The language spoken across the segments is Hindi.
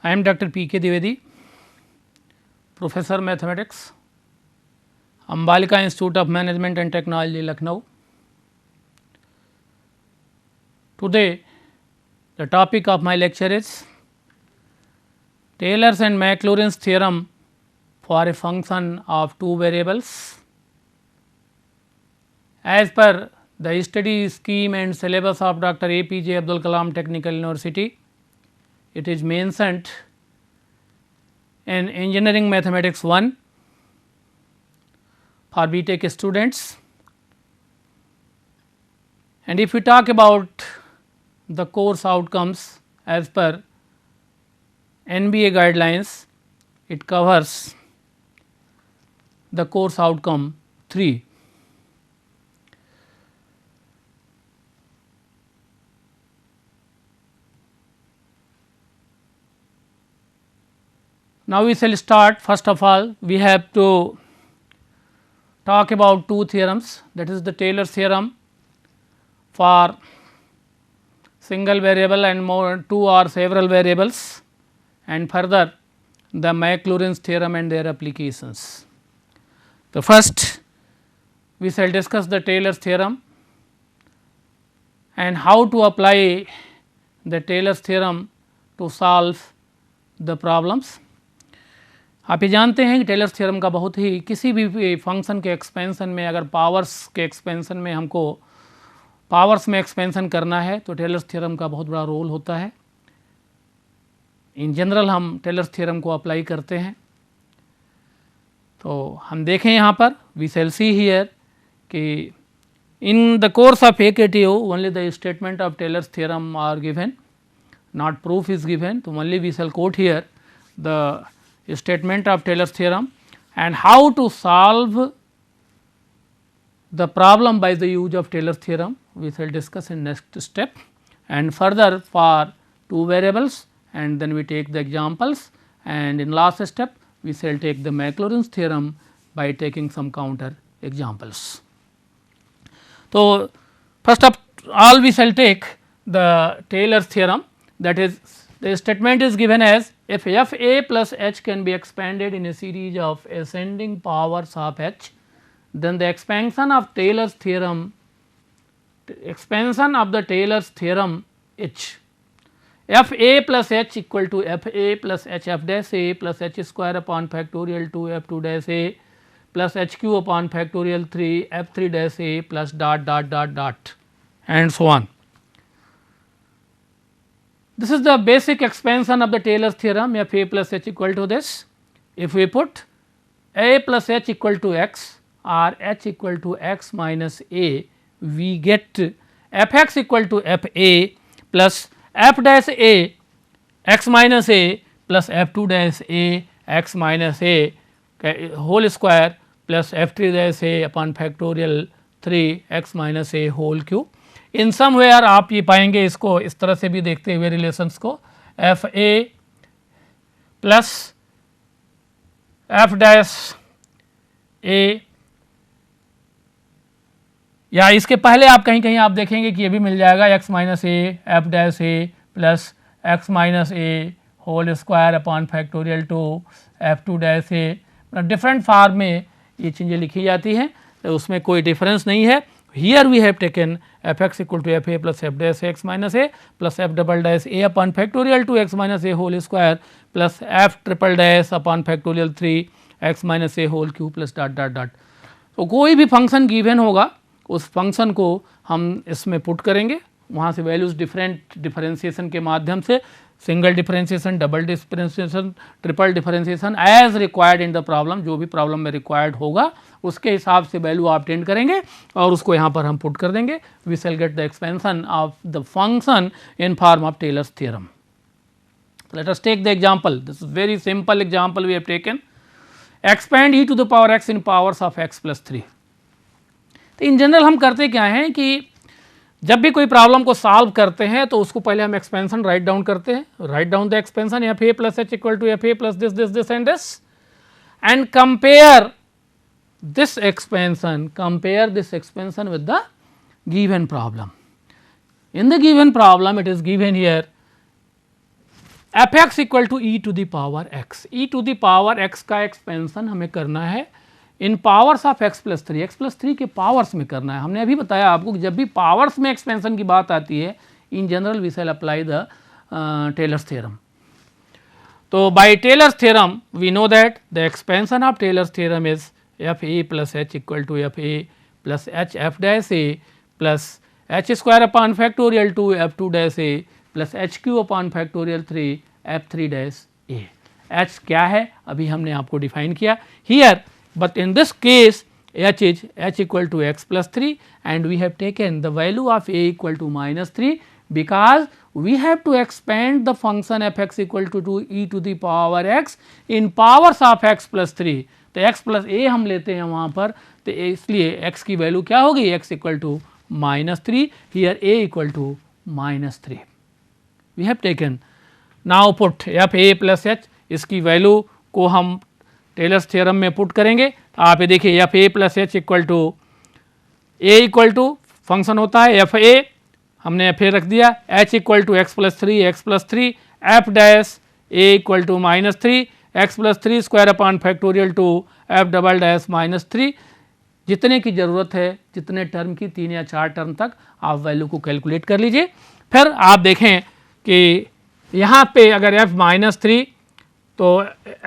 I am Dr. P. K. Dwivedi, Professor Mathematics, Ambalika Institute of Management and Technology, Lucknow. Today, the topic of my lecture is Taylor's and Maclaurin's theorem for a function of two variables. As per the study scheme and syllabus of Dr. APJ Abdul Kalam Technical University, it is mentioned in Engineering Mathematics 1 for BTech students. And if we talk about the course outcomes as per NBA guidelines, it covers the course outcome 3. Now, we shall start. First of all, we have to talk about two theorems, that is the Taylor's theorem for single variable and more two or several variables, and further the Maclaurin's theorem and their applications. So, first we shall discuss the Taylor's theorem and how to apply the Taylor's theorem to solve the problems. आप ये जानते हैं कि टेलर्स थ्योरम का बहुत ही किसी भी फंक्शन के एक्सपेंशन में, अगर पावर्स के एक्सपेंशन में हमको पावर्स में एक्सपेंशन करना है तो टेलर्स थ्योरम का बहुत बड़ा रोल होता है. इन जनरल हम टेलर्स थ्योरम को अप्लाई करते हैं. तो हम देखें यहाँ पर वी शैल सी हियर कि in the course of AKTO only the statement of Taylor's theorem are given, not proof is given. तो only we shall quote here the statement of Taylor's theorem and how to solve the problem by the use of Taylor's theorem we shall discuss in next step, and further for two variables, and then we take the examples, and in last step we shall take the Maclaurin's theorem by taking some counter examples. So, first of all we shall take the Taylor's theorem, that is the statement is given as if f a plus h can be expanded in a series of ascending powers of h, then the expansion of Taylor's theorem, expansion of the Taylor's theorem h, f a plus h equal to f a plus h f dash a plus h square upon factorial 2 f 2 dash a plus h q upon factorial 3 f 3 dash a plus dot dot dot dot and so on. This is the basic expansion of the Taylor's theorem, f a plus h equal to this. If we put a plus h equal to x or h equal to x minus a, we get f x equal to f a plus f dash a x minus a plus f 2 dash a x minus a whole square plus f 3 dash a upon factorial 3 x minus a whole cube. In somewhere आप ये पाएंगे इसको इस तरह से भी देखते हुए रिलेशंस को F A plus F dash A, या इसके पहले आप कहीं कहीं आप देखेंगे कि ये भी मिल जाएगा x minus a f dash A plus x minus a whole square upon factorial 2 f 2 dash a. Different form में ये चीज़ें लिखी जाती हैं, तो उसमें कोई डिफरेंस नहीं है. Here we have taken f x equal to f a plus f dash x minus a plus f double dash a upon factorial 2 x minus a whole square plus f triple dash upon factorial 3 x minus a whole cube plus dot dot dot. तो कोई भी फंक्शन गिवन होगा उस फंक्शन को हम इसमें पुट करेंगे, वहाँ से वैल्यूज़ डिफरेंट डिफरेंशिएशन के माध्यम से single differentiation, double differentiation, triple differentiation as required in the problem, जो भी प्रॉब्लम में रिक्वायर्ड होगा उसके हिसाब से वैल्यू ऑब्टेन करेंगे और उसको यहाँ पर हम पुट कर देंगे. We shall get the expansion of the function in form of Taylor's theorem. Let us take the example. This is very simple example we have taken. Expand e to the power x in powers of x plus 3. तो इन जनरल हम करते क्या हैं कि जब भी कोई प्रॉब्लम को सॉल्व करते हैं तो उसको पहले हम एक्सपेंशन राइट डाउन करते हैं. Write down the expansion f A plus H equal to F A plus this this this and this, and compare this expansion, compare this expansion with the given problem. In the given problem, it is given here F x equal to E to the power X, E to the power X का एक्सपेंशन हमें करना है in powers of x plus three के पावर्स में करना है। हमने अभी बताया आपको कि जब भी पावर्स में एक्सपेंशन की बात आती है, in general we shall apply the Taylor's theorem. तो by Taylor's theorem we know that the expansion of Taylor's theorem is F A plus H equal to F A plus H F dash A plus H square upon factorial two F two dash A plus H cube upon factorial 3 F 3 dash A. H क्या है अभी हमने आपको डिफाइन किया here, but in this case h is h equal to x plus 3 and we have taken the value of a equal to minus 3 because we have to expand the function f x equal to e to the power x in powers of x plus 3। तो x plus a हम लेते हैं वहाँ पर, तो इसलिए x की वैल्यू क्या होगी, x equal to minus 3, here a equal to minus 3 we have taken। now put f a plus h, इसकी वैल्यू को हम टेलर्स थ्योरम में पुट करेंगे। आप ये देखिए f A plus H equal to a equal to function होता है एफ ए, हमने एफ ए रख दिया, h equal to x plus three f dash a equal to minus 3 x plus 3 square upon factorial two f double dash minus 3। जितने की ज़रूरत है, जितने टर्म की 3 या 4 टर्म तक आप वैल्यू को कैलकुलेट कर लीजिए। फिर आप देखें कि यहाँ पे अगर एफ माइनस 3 तो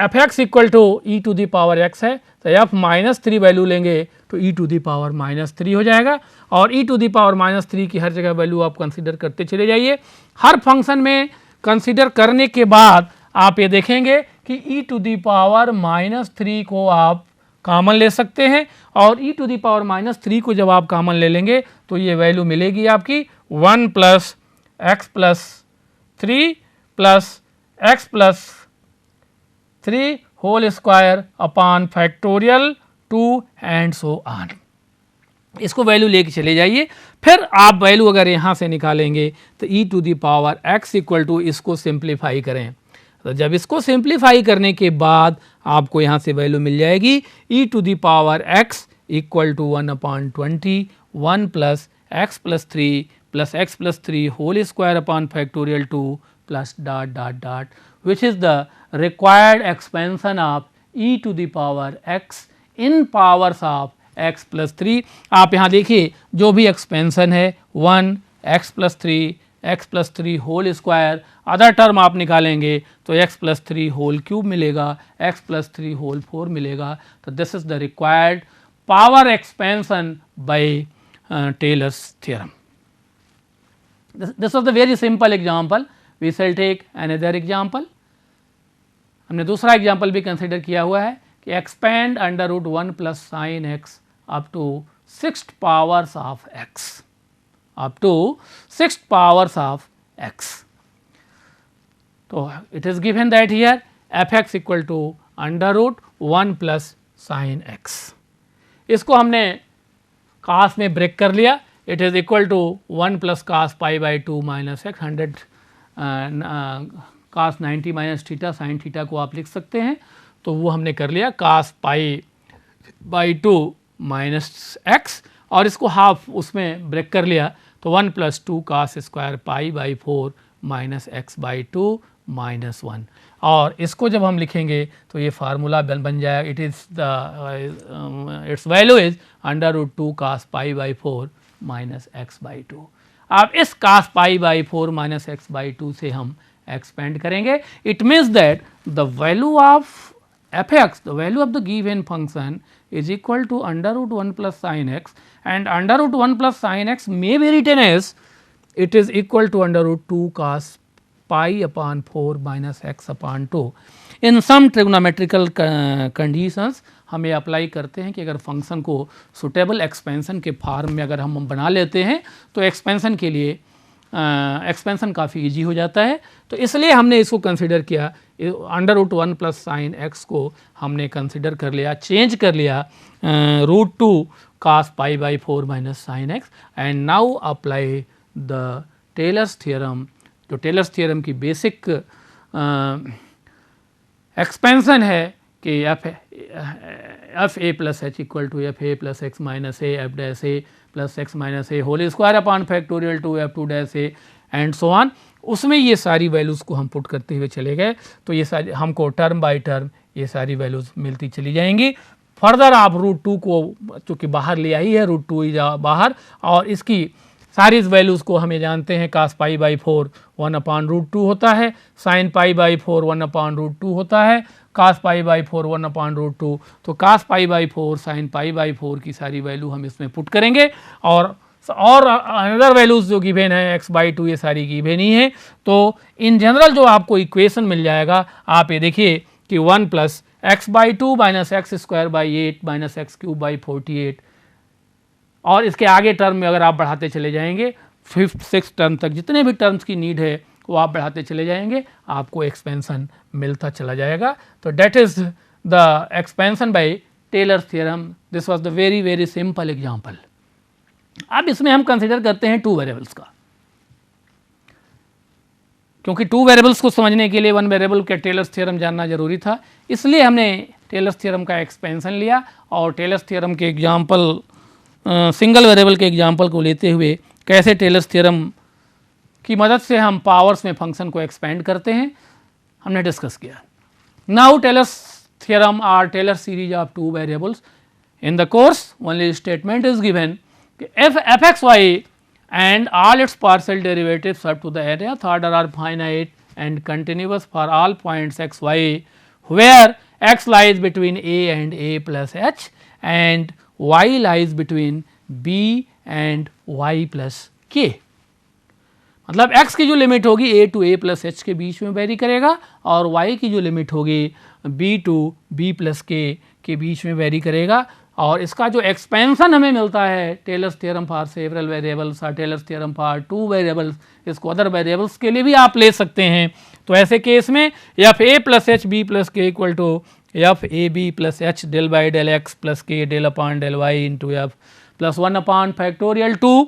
F x equal to E to the power x है, तो एफ माइनस 3 वैल्यू लेंगे तो ई टू दी पावर माइनस 3 हो जाएगा। और e to the power minus 3 की हर जगह वैल्यू आप कंसीडर करते चले जाइए। हर फंक्शन में कंसीडर करने के बाद आप ये देखेंगे कि ई टू दी पावर माइनस 3 को आप कॉमन ले सकते हैं, और e to the power minus 3 को जब आप कॉमन ले लेंगे तो ये वैल्यू मिलेगी आपकी 1 plus x plus 3 plus x plus 3 whole square upon factorial 2 and so on. इसको वैल्यू लेके चले जाइए। फिर आप वैल्यू अगर यहाँ से निकालेंगे तो ई to the power X equal to, इसको सिंप्लीफाई करें, तो जब इसको सिंप्लीफाई करने के बाद आपको यहाँ से वैल्यू मिल जाएगी E to the power X equal to 1/20 1 plus x plus 3 whole square upon factorial 2 plus dot dot dot which is the required expansion of e to the power x in powers of x plus 3। आप यहाँ देखिए जो भी एक्सपेंशन है 1 x plus 3 whole square, other term आप निकालेंगे तो x plus 3 होल क्यूब मिलेगा, x plus 3 होल 4 मिलेगा। तो this is the required power expansion by Taylor's theorem. This was the very simple example. We shall take another example. हमने दूसरा एग्जाम्पल भी कंसिडर किया हुआ है कि expand under root 1 plus sine x up to 6 powers of x, up to 6 powers of X. तो it is given that here F x equal to under root 1 plus sine X. इसको हमने कास में ब्रेक कर लिया। It is equal to 1 plus cos pi by 2 minus X 100 cos 90 minus theta sine theta को आप लिख सकते हैं। तो वो हमने कर लिया cos pi by 2 minus x, और इसको हाफ उसमें ब्रेक कर लिया तो 1 plus 2 cos square pi by 4 minus x by 2 minus 1। और इसको जब हम लिखेंगे तो ये फार्मूला बन जाएगा। It is the its value is under root 2 cos pi by 4 minus x by 2। अब इस cos pi by 4 minus x by 2 से हम एक्सपेंड करेंगे। It means that the value of F X, the value of the given function is equal to under root 1 plus sin x, and under root 1 plus sin x may be written as it is equal to under root 2 cos pi upon 4 minus x upon 2। in some trigonometrical conditions हम ये अप्लाई करते हैं कि अगर फंक्शन को सुटेबल एक्सपेंशन के फॉर्म में अगर हम बना लेते हैं तो एक्सपेंशन के लिए एक्सपेंशन काफ़ी इजी हो जाता है। तो इसलिए हमने इसको कंसिडर किया, under root 1 plus sine x को हमने कंसिडर कर लिया, चेंज कर लिया root 2 cos pi by 4 minus sine x, and now apply the Taylor's theorem. जो टेलर्स थ्योरम की बेसिक एक्सपेंशन है कि f A plus H equal to F A plus x minus a f dash A plus x minus a whole square upon factorial 2 f 2 dash a and so on. उसमें ये सारी वैल्यूज़ को हम पुट करते हुए चले गए, तो ये सारी हमको टर्म बाय टर्म ये सारी वैल्यूज़ मिलती चली जाएंगी। फर्दर आप √2 को चूँकि बाहर ले आई है, √2 बाहर, और इसकी सारी वैल्यूज़ को हमें जानते हैं cos पाई बाई 4 1/√2 होता है, sin पाई बाई 4 1/√2 होता है, cos पाई बाई 4 1/√2, तो cos pi by 4 sin pi by 4 की सारी वैल्यू हम इसमें पुट करेंगे, और अनदर वैल्यूज़ जो गिवेन है x/2 ये सारी गिवेन ही है। तो इन जनरल जो आपको इक्वेशन मिल जाएगा, आप ये देखिए कि 1 + x/2 - x² / 8 - x³ / 48, और इसके आगे टर्म में अगर आप बढ़ाते चले जाएंगे 5th 6th टर्म तक जितने भी टर्म्स की नीड है वो आप बढ़ाते चले जाएंगे, आपको एक्सपेंशन मिलता चला जाएगा। तो that is the expansion by Taylor's theorem. This was the very simple example. अब इसमें हम कंसिडर करते हैं 2 वेरिएबल्स का, क्योंकि 2 वेरिएबल्स को समझने के लिए 1 वेरिएबल के टेलर्स थ्योरम जानना जरूरी था, इसलिए हमने टेलर्स थ्योरम का एक्सपेंशन लिया और टेलर्स थ्योरम के एग्जांपल सिंगल वेरिएबल के एग्जांपल को लेते हुए कैसे टेलर्स थ्योरम की मदद से हम पावर्स में फंक्शन को एक्सपेंड करते हैं हमने डिस्कस किया। Now Taylor's theorem or Taylor series of 2 variables. In the course only statement is given if f(x,y) and all its partial derivatives up to the nth order are finite and continuous for all points x, y, where x lies between a and a plus h and y lies between b and y plus k। मतलब x की जो लिमिट होगी a to a plus h के बीच में वेरी करेगा, और y की जो लिमिट होगी b to b plus k के बीच में वेरी करेगा। और इसका जो एक्सपेंशन हमें मिलता है Taylor's theorem for several variables और टेलर्स थ्योरम फॉर 2 वेरिएबल्स, इसको अदर वेरिएबल्स के लिए भी आप ले सकते हैं। तो ऐसे केस में F A plus H B plus K equal to F A B plus H del by del X plus K del upon del Y into F plus 1/(2)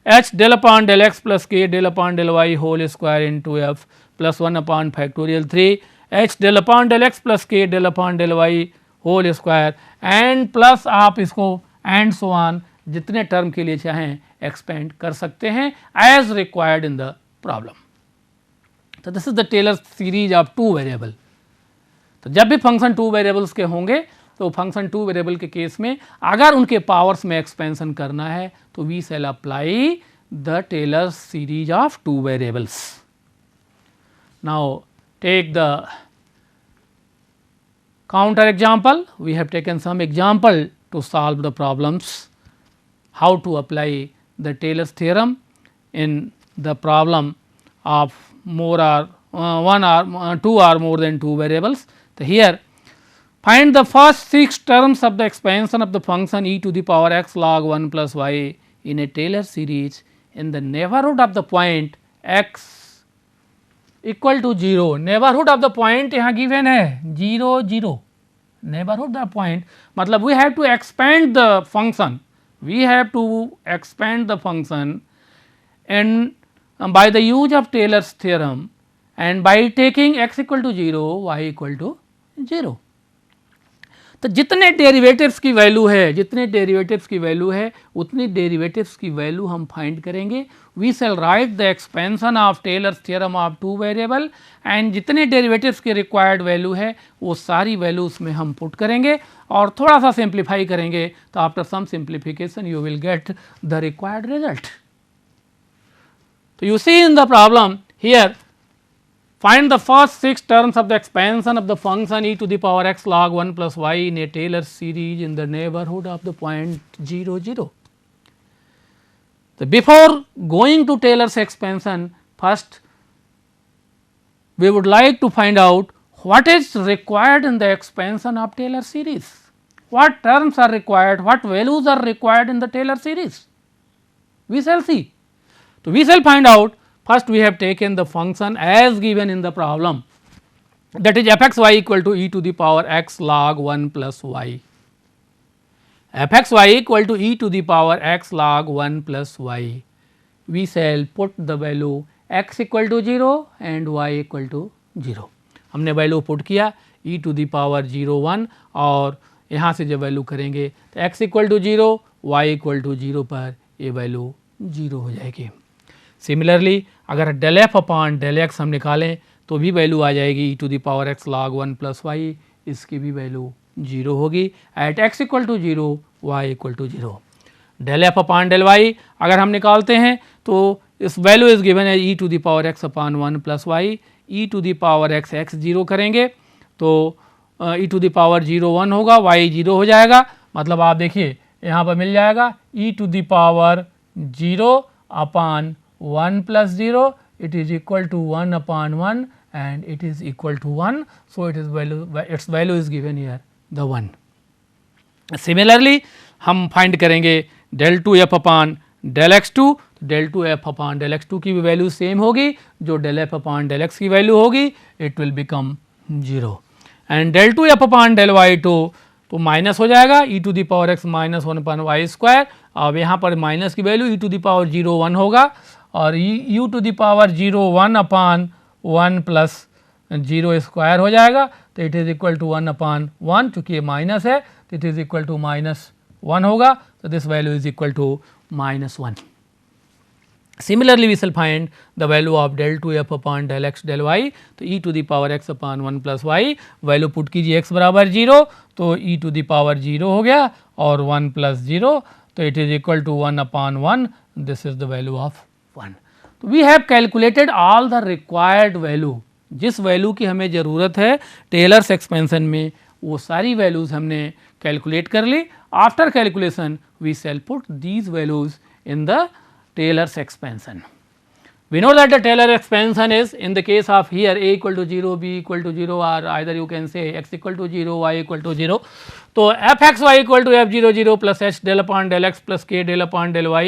H del upon del X plus K del upon del Y whole square into F plus 1/(3) H del upon del X plus K del upon del Y whole square and plus आप इसको एंड सो ऑन जितने टर्म के लिए चाहें एक्सपेंड कर सकते हैं as required in the problem. तो this is the Taylor series of 2 variable. तो जब भी फंक्शन 2 वेरिएबल्स के होंगे तो फंक्शन 2 वेरिएबल के केस में अगर उनके पावर्स में एक्सपेंशन करना है तो we shall apply the Taylor series of 2 variables. Now take the counter example. We have taken some example to solve the problems how to apply the Taylor's theorem in the problem of more or 1 or 2 or more than 2 variables. So here find the first 6 terms of the expansion of the function e to the power x log 1 plus y in a Taylor series in the neighborhood of the point x equal to 0। Neighbourhood of the point यहाँ गिवन है 0 0। नेबरहुड द पॉइंट मतलब we have to expand the function, we have to expand the function and by the use of Taylor's theorem and by taking x equal to 0 y equal to 0। तो जितने डेरिवेटिव्स की वैल्यू है, जितने डेरिवेटिव्स की वैल्यू है उतनी डेरिवेटिव्स की वैल्यू हम फाइंड करेंगे। We shall write the expansion of Taylor's theorem of 2 variable and जितने डेरिवेटिव्स की रिक्वायर्ड वैल्यू है वो सारी वैल्यूज में हम पुट करेंगे और थोड़ा सा सिंप्लीफाई करेंगे। तो after some simplification you will get the required result. तो you see in the problem here find the first 6 terms of the expansion of the function e to the power x log 1 plus y in a Taylor series in the neighborhood of the point 0 0. So before going to Taylor's expansion, first we would like to find out what is required in the expansion of Taylor series. What terms are required, what values are required in the Taylor series? We shall see. So we shall find out. First we have taken the function as given in the problem, that is f x y equal to e to the power x log 1 plus y. F x y equal to e to the power x log 1 plus y. We shall put the value x equal to 0 and y equal to 0. हमने वैल्यू पुट किया e to the power 0 1 और यहाँ से जब वैल्यू करेंगे तो x equal to 0 y equal to 0 पर ये वैल्यू 0 हो जाएगी। सिमिलरली अगर del f upon del x हम निकालें तो भी वैल्यू आ जाएगी e to the power x log 1 plus y, इसकी भी वैल्यू 0 होगी at x equal to 0 y equal to 0। Del f upon del y अगर हम निकालते हैं तो इस वैल्यू इज गिवन है e to the power x upon 1 plus y, e to the power x x 0 करेंगे तो e टू द पावर 0 1 होगा, y 0 हो जाएगा, मतलब आप देखिए यहाँ पर मिल जाएगा e to the power 0 upon 1 plus 0, it is equal to 1 upon 1 and it is equal to 1. So, it is value, its value is given here the 1. Similarly, हम फाइंड करेंगे del 2 f upon del x2, del 2 f upon del x2 की भी वैल्यू सेम होगी, जो del f upon del x की वैल्यू होगी it will become 0 and del 2 f upon del y2 तो माइनस हो जाएगा e to the power x minus 1 upon y square. अब यहाँ पर माइनस की value e to the power 0 1 होगा और u to the power 0 1 upon 1 plus 0 square हो जाएगा, तो it is equal to 1 upon 1, चूँकि ये माइनस है तो it is equal to minus 1 होगा, तो this value is equal to minus 1। Similarly, we shall find the value of del 2 f upon del x del y, तो e to the power x upon 1 plus y, value put कीजिए x बराबर 0 तो e to the power 0 हो गया और 1 plus 0 तो it is equal to 1 upon 1, this is the value of 1. तो we have calculated all the required value, जिस वैल्यू की हमें ज़रूरत है टेलर्स एक्सपेंशन में वो सारी वैल्यूज़ हमने कैलकुलेट कर ली। After calculation we shall put these values in the Taylor's expansion. We know that the Taylor expansion is in the case of here a equal to 0, b equal to 0 or either you can say x equal to 0, y equal to 0. तो f x y equal to f 0 0 plus h del upon del x plus k del upon del y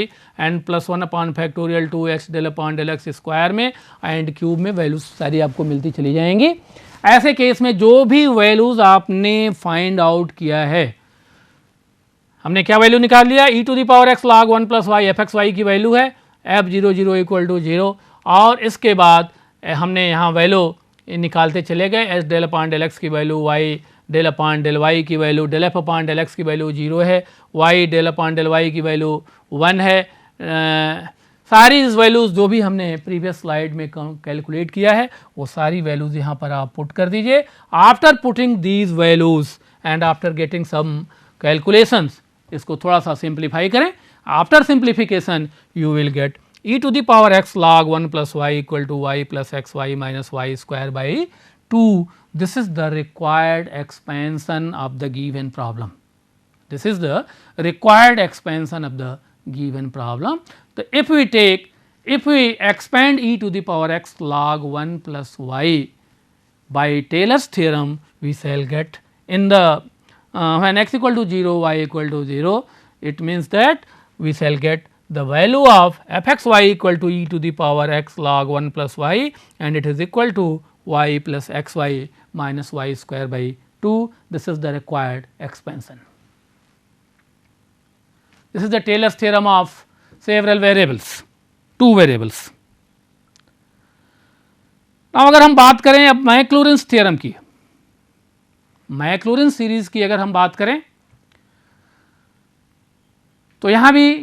and plus 1 upon factorial 2 h del upon del x square में एंड क्यूब में वैल्यूज सारी आपको मिलती चली जाएंगी। ऐसे केस में जो भी वैल्यूज आपने फाइंड आउट किया है, हमने क्या वैल्यू निकाल लिया e to the power x log 1 plus y f x y की वैल्यू है f 0 0 इक्वल टू 0 और इसके बाद हमने यहाँ वैल्यू निकालते चले गए h del upon del x की value y del upon del y की value del f upon del x की वैल्यू 0 है, y del upon del y की वैल्यू 1 है। सारी वैल्यूज़ जो भी हमने प्रीवियस स्लाइड में कैलकुलेट किया है वो सारी वैल्यूज़ यहाँ पर आप पुट कर दीजिए। After putting these values and after getting some calculations, इसको थोड़ा सा सिंप्लीफाई करें। After simplification you will get e to the power x log 1 plus Y equal to Y plus X Y minus Y square by 2। This is the required expansion of the given problem. This is the required expansion of the given problem. तो if we expand e to the power x log 1 plus y by Taylor's theorem, we shall get in the when x equal to 0, y equal to 0, it means that we shall get the value of f x y equal to e to the power x log 1 plus y and it is equal to y plus x y minus y square by 2. This is the required expansion. This is the Taylor's theorem of several variables, 2 variables. Now अगर हम बात करें अब मैक्लॉरेंस थ्योरम की, मैक्लॉरेंस सीरीज की अगर हम बात करें तो यहाँ भी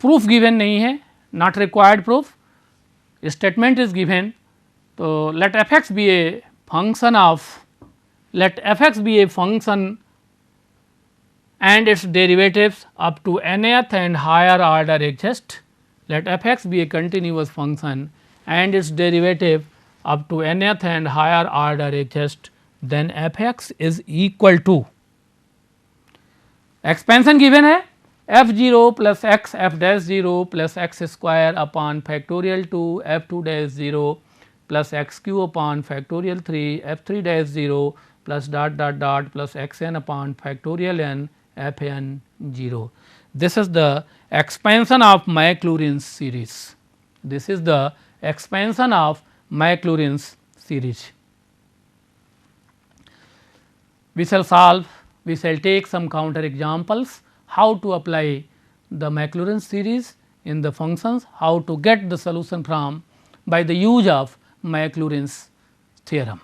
प्रूफ गिवन नहीं है, not required proof, statement is given. तो let F X be a function of, let F X be a function and its derivatives up to nth and higher order exist. Let f x be a continuous function and its derivative up to nth and higher order exist, then f x is equal to expansion given है f 0 plus x f dash 0 plus x square upon factorial 2 f 2 dash 0 plus x q upon factorial 3 f 3 dash 0 plus dot dot dot plus x n upon factorial n f n 0. This is the expansion of Maclaurin's series. This is the expansion of Maclaurin's series. We shall solve, we shall take some counter examples how to apply the Maclaurin's series in the functions, how to get the solution from by the use of Maclaurin's theorem.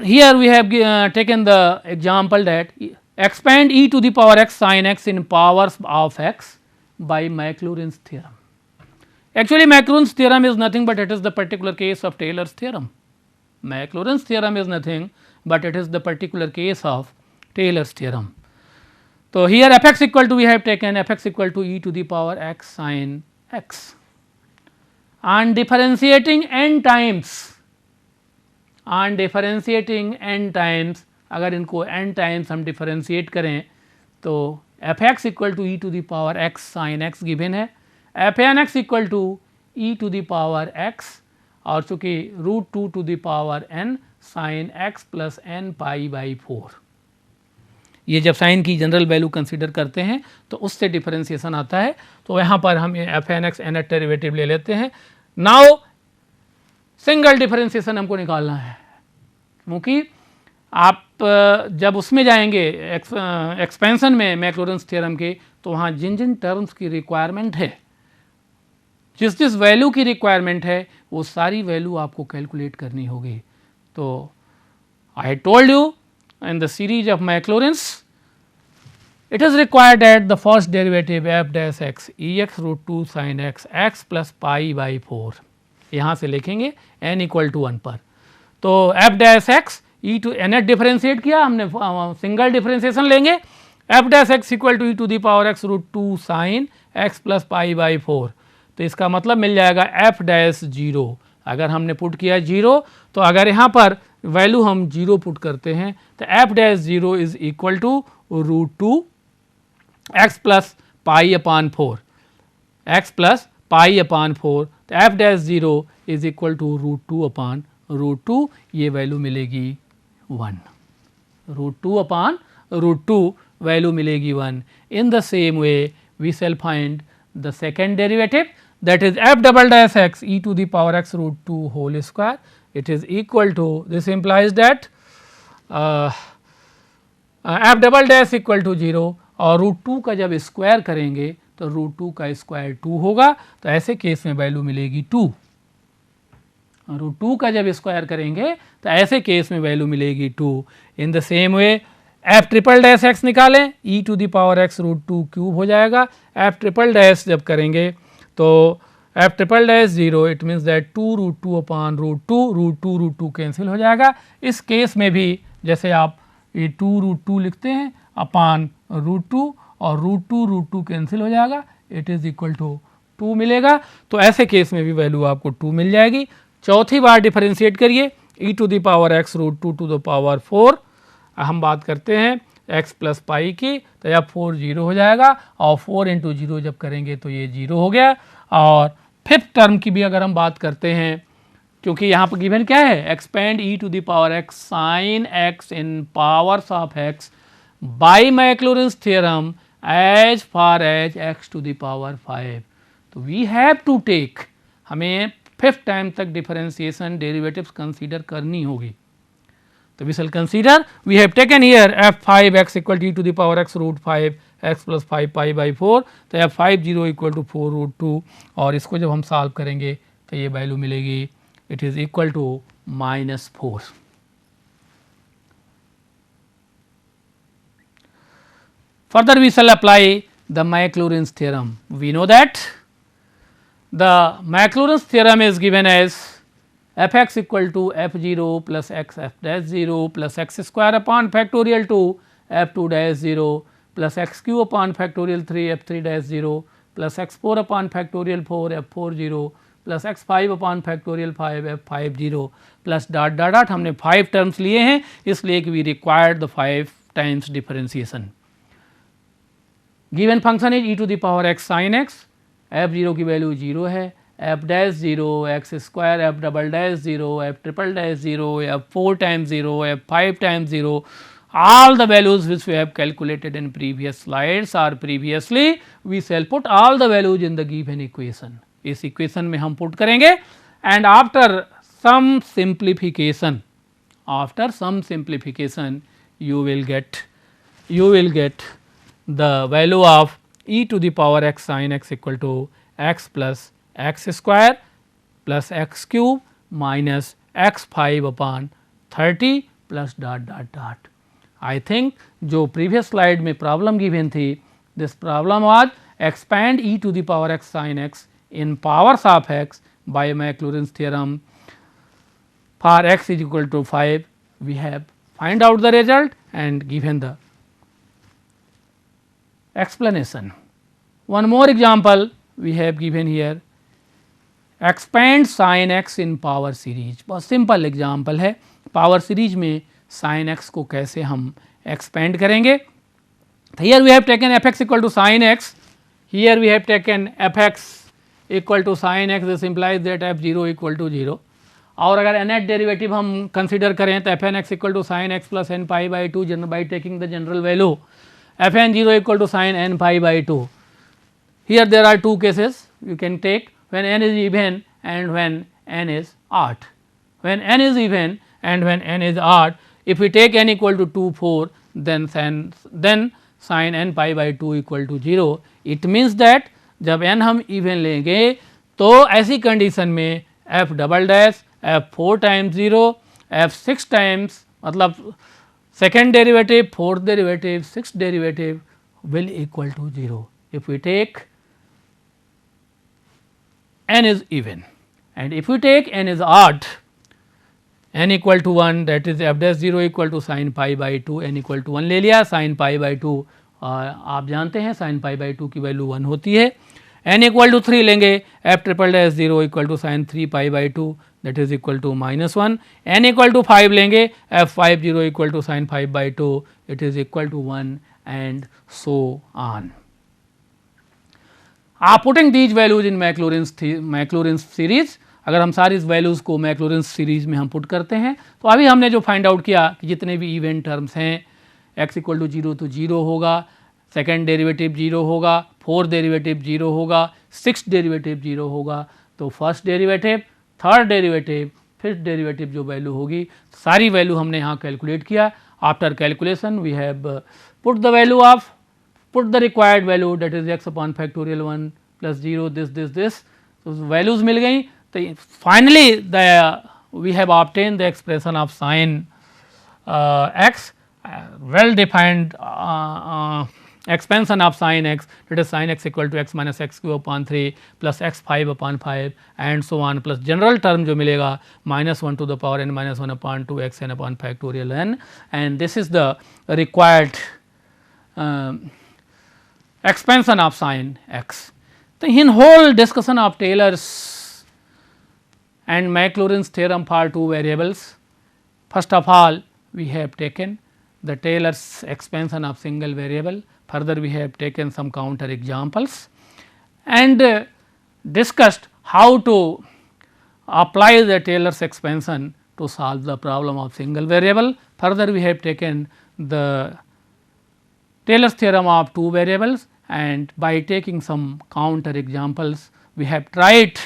Here we have taken the example that expand e to the power x sin x in powers of x by Maclaurin's theorem. Actually Maclaurin's theorem is nothing but it is the particular case of Taylor's theorem. Maclaurin's theorem is nothing but it is the particular case of Taylor's theorem. So here f x equal to, we have taken f x equal to e to the power x sin x, and differentiating n times, अगर इनको n टाइम्स हम डिफरेंशिएट करें तो F x equal to E to the power X sine X given है, F N X equal to E to the power X और चूँकि root two to the power N sine X plus N pi by 4। ये जब साइन की जनरल वैल्यू कंसीडर करते हैं तो उससे डिफरेंशिएशन आता है। तो यहाँ पर हम f N x n derivative ले लेते हैं। नाउ सिंगल डिफरेंशिएशन हमको निकालना है, क्योंकि आप जब उसमें जाएंगे एक्सपेंशन में मैक्लॉरेंस थ्योरम के, तो वहाँ जिन जिन टर्म्स की रिक्वायरमेंट है, जिस जिस वैल्यू की रिक्वायरमेंट है, वो सारी वैल्यू आपको कैलकुलेट करनी होगी। तो I told you in the series of Maclaurin's it is required that the first derivative f dash x e x root 2 sin x x plus pi by 4, यहाँ से लिखेंगे n इक्वल टू 1 पर। तो f dash x e to n differentiate किया हमने, सिंगल डिफरेंशिएशन लेंगे, f dash x equal to e to the power x root 2 sine x plus pi by 4। तो इसका मतलब मिल जाएगा f डैश 0। अगर हमने पुट किया 0, तो अगर यहाँ पर वैल्यू हम 0 पुट करते हैं तो f dash 0 is equal to root 2 x plus pi upon 4, x plus pi upon 4। तो f dash 0 is equal to root 2 upon root 2, ये वैल्यू मिलेगी 1, रूट 2 अपान रूट 2 वैल्यू मिलेगी 1। In the same way we shall find the second derivative, that is f double dash x e to the power x root 2 whole square, it is equal to, this implies that f double dash equal to 0 और रूट 2 का जब स्क्वायर करेंगे तो रूट 2 का स्क्वायर 2 होगा। तो ऐसे केस में वैल्यू मिलेगी 2, रूट 2 का जब स्क्वायर करेंगे तो ऐसे केस में वैल्यू मिलेगी 2। In the same way F triple dash X निकालें, E to the power X root 2 cube हो जाएगा। एफ ट्रिपल डैश जब करेंगे तो F triple dash 0, it means that 2 root 2 upon root 2, root 2 cancel हो जाएगा। इस केस में भी जैसे आप ये 2 रूट 2 लिखते हैं अपान रूट 2 और रूट 2 कैंसिल हो जाएगा, इट इज़ इक्वल टू 2 मिलेगा। तो ऐसे केस में भी वैल्यू आपको 2 मिल जाएगी। चौथी बार डिफरेंशिएट करिए, E to the power X root 2 to the power 4, हम बात करते हैं x प्लस पाई की, तो यह 4 0 हो जाएगा और 4 इंटू 0 जब करेंगे तो ये 0 हो गया। और फिफ्थ टर्म की भी अगर हम बात करते हैं, क्योंकि यहाँ पर गिवन क्या है, expand E to the power X sine X in powers of X by Maclaurin's theorem as far as X to the power 5। तो वी हैव टू टेक, हमें फिफ्थ टाइम तक डिफरेंशिएशन डेरिवेटिव्स कंसीडर करनी होगी। तो we shall consider, we have taken here f 5 x equal to the power x root 5 x plus 5 pi by 4। तो f 5 0 इक्वल टू 4 रूट 2, और इसको जब हम सॉल्व करेंगे तो ये वैल्यू मिलेगी, it is equal to -4। Further we shall apply the Maclaurin's theorem. We know that the Maclaurin's theorem is given as f x equal to f 0 plus x f dash 0 plus x square upon factorial 2 f 2 dash 0 plus x cube upon factorial 3 f 3 dash 0 plus x 4 upon factorial 4 f 4 0 plus x 5 upon factorial 5 f 5 0 plus dot dot dot। हमने 5 टर्म्स लिए हैं, इसलिए कि we required the 5 times differentiation. Given function is e to the power x sin x, f 0 की वैल्यू 0 है, f dash 0 x square f double dash 0 f triple dash 0 f 4 times 0 f 5 times 0, all the values which we have calculated in previous slides or previously, we shall put all the values in the given equation। इस इक्वेशन में हम पुट करेंगे and after some simplification you will get the value of e to the power x sin x equal to x plus x square plus x cube minus x 5 upon 30 plus dot dot dot। I think जो previous slide में प्रॉब्लम गिवन थी, this problem was expand e to the power x sin x in powers of x by Maclaurin's theorem for x is equal to 5. We have find out the result and given the explanation. One more example we have given here, expand sin x in power series. बहुत सिंपल एग्जाम्पल है, पावर सीरीज में sin x को कैसे हम एक्सपेंड करेंगे. Here we have taken f x equal to sin x, here we have taken f x equal to sin x, this implies that f 0 equal to 0. और अगर nth डेरिवेटिव हम कंसिडर करें तो f n x equal to sin x plus n pi by 2 by taking the general value, f n 0 equal to sin n pi by 2. Here there are two cases you can take, when n is even and when n is odd. When n is even and when n is odd, if we take n equal to 2 4, then sin n pi by 2 equal to 0. It means that जब n हम इवन लेंगे तो ऐसी कंडीशन में f double dash f 4 times 0, f 6 times, मतलब second derivative, fourth derivative, six derivative will equal to 0. If we take n is even and if we take n is odd, n equal to 1, that is f dash 0 equal to sin pi by 2, n equal to 1 ले लिया, sin pi by 2 आप जानते हैं sin pi by 2 की वैल्यू 1 होती है. n equal to 3 लेंगे, f triple dash 0 equal to sin 3 pi by 2, that is equal to -1. n equal to 5 लेंगे, f 5 0 equal to sin 5 by 2, it is equal to 1 and so on. Putting these values in Maclaurin's series, अगर हम सारी इस वैल्यूज़ को Maclaurin's सीरीज में हम पुट करते हैं तो अभी हमने जो फाइंड आउट किया कि जितने भी इवेंट टर्म्स हैं x इक्वल टू 0 तो 0 होगा, सेकेंड डेरिवेटिव 0 होगा, फोर्थ डेरिवेटिव 0 होगा, सिक्स डेरिवेटिव 0 होगा. तो first derivative, third derivative, fifth derivative जो वैल्यू होगी सारी वैल्यू हमने यहाँ कैलकुलेट किया. After calculation we have put the value of put the required value, that is x upon factorial 1 plus 0 this. So values मिल गई. तो finally we have obtained the expression of sin x, well defined expansion of sin x, that is sin x equal to x minus x cube upon 3 plus x 5 upon 5 and so on, plus general term जो मिलेगा -1 to the power n minus 1 upon 2 x n upon factorial n, and this is the required expansion of sin x. So in whole discussion of Taylor's and Maclaurin's theorem for two variables, first of all we have taken the Taylor's expansion of single variable, further we have taken some counter examples and discussed how to apply the Taylor's expansion to solve the problem of single variable. Further we have taken the Taylor's theorem of two variables, and by taking some counter examples we have tried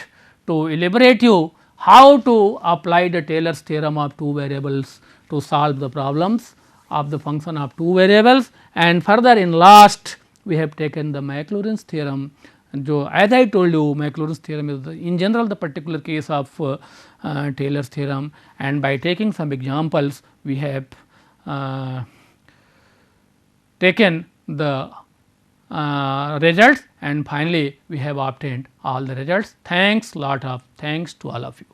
to elaborate you how to apply the Taylor's theorem of two variables to solve the problems of the function of two variables. And further in last we have taken the Maclaurin's theorem, जो as I told you Maclaurin's theorem is in general the particular case of Taylor's theorem, and by taking some examples we have taken the results and finally we have obtained all the results. Thanks to all of you.